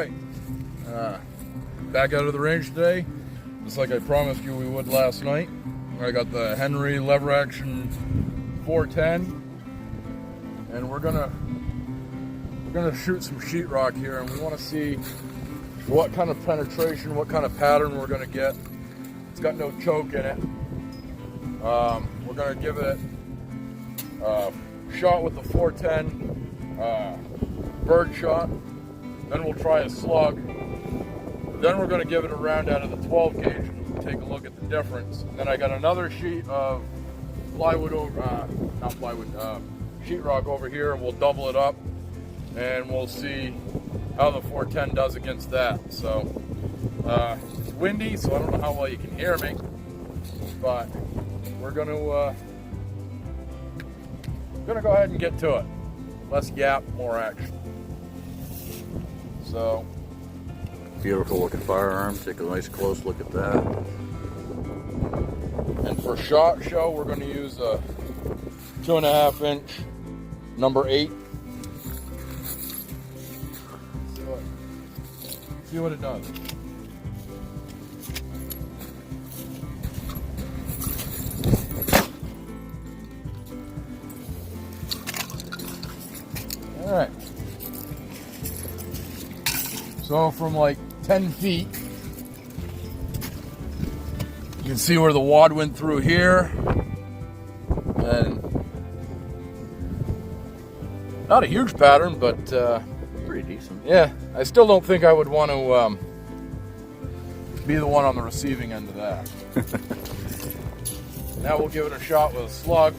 Alright, back out of the range today, just like I promised you we would last night. I got the Henry lever action 410, and we're gonna shoot some sheetrock here, and we want to see what kind of penetration, what kind of pattern we're gonna get. It's got no choke in it. We're gonna give it a shot with the 410 bird shot. Then we'll try a slug. Then we're going to give it a round out of the 12 gauge and take a look at the difference. And then I got another sheet of plywood over, not plywood, sheetrock over here, and we'll double it up and we'll see how the 410 does against that. So it's windy, so I don't know how well you can hear me, but we're going to go ahead and get to it. Less yap, more action. So, beautiful looking firearm. Take a nice close look at that. And for shot show, we're going to use a 2.5 inch number 8. See what it does. All right. So from like 10 feet, you can see where the wad went through here, and not a huge pattern, but pretty decent. Yeah, I still don't think I would want to be the one on the receiving end of that. Now we'll give it a shot with a slug.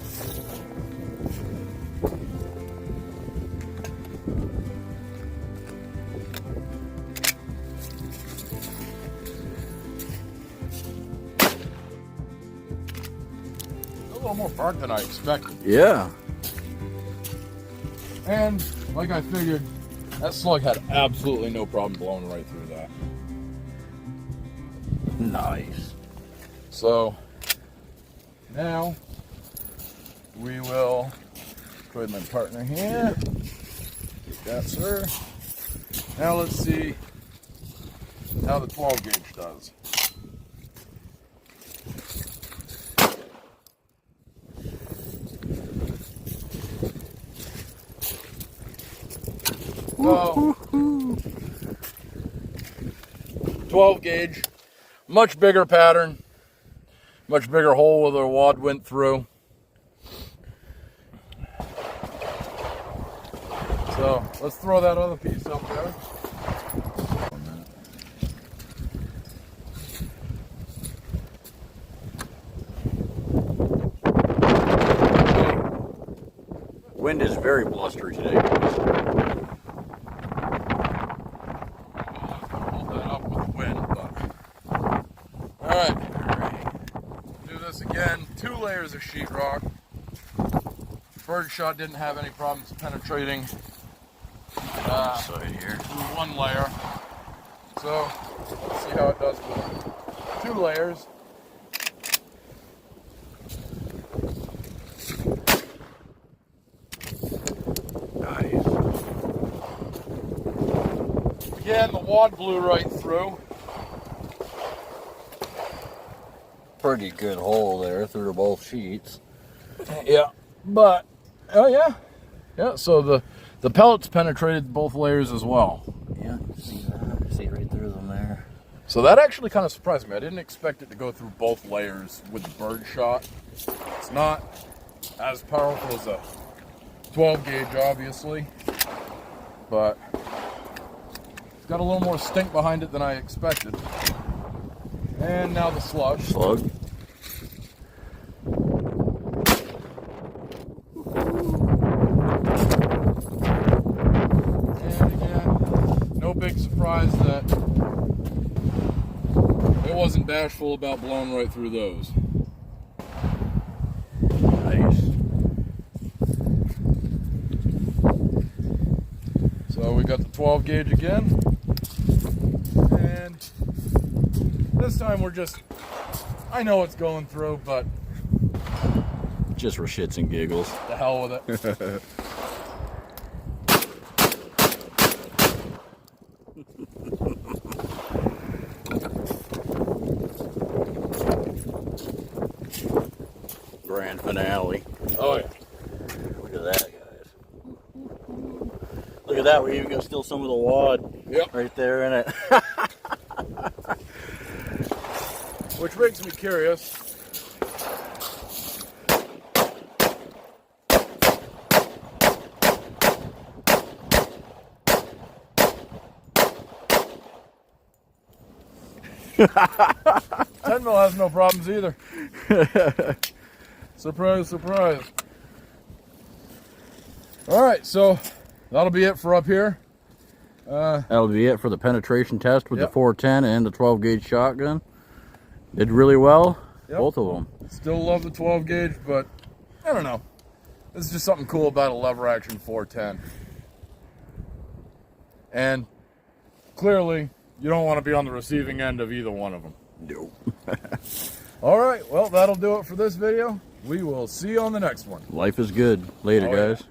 A little more bark than I expected. Yeah. And like I figured, that slug had absolutely no problem blowing right through that. Nice. So now we will put my partner here. Get that, sir. Now let's see how the 12 gauge does. So, 12 gauge, much bigger pattern, much bigger hole where the wad went through. So let's throw that other piece up there. Wind is very blustery today. Alright, do this again. 2 layers of sheetrock. Bird shot didn't have any problems penetrating Here. through 1 layer. So let's see how it does with 2 layers. Nice. Again, the wad blew right through. Pretty good hole there through both sheets. Yeah, but oh yeah, so the pellets penetrated both layers as well. Yeah, see that? See right through them there. So that actually kind of surprised me. I didn't expect it to go through both layers with the bird shot. It's not as powerful as a 12 gauge, obviously, but it's got a little more stink behind it than I expected. And now the slug. Slug. And again, no big surprise that it wasn't bashful about blowing right through those. Nice. So we got the 12 gauge again. And this time we're just, I know it's going through, but Just for shits and giggles. the hell with it. grand finale. Oh yeah. Look at that, guys. Look at that. We even got still some of the wad Yep. right there in it. Which makes me curious. Ten mil has no problems either. Surprise, surprise. All right, so that'll be it for up here. That'll be it for the penetration test with Yep. the 410 and the 12 gauge shotgun. Did really well, Yep. both of them. Still love the 12 gauge, but I don't know. This is just something cool about a lever action 410. And clearly, you don't want to be on the receiving end of either one of them. No. All right, well, that'll do it for this video. We will see you on the next one. Life is good. Later, Oh, yeah. guys.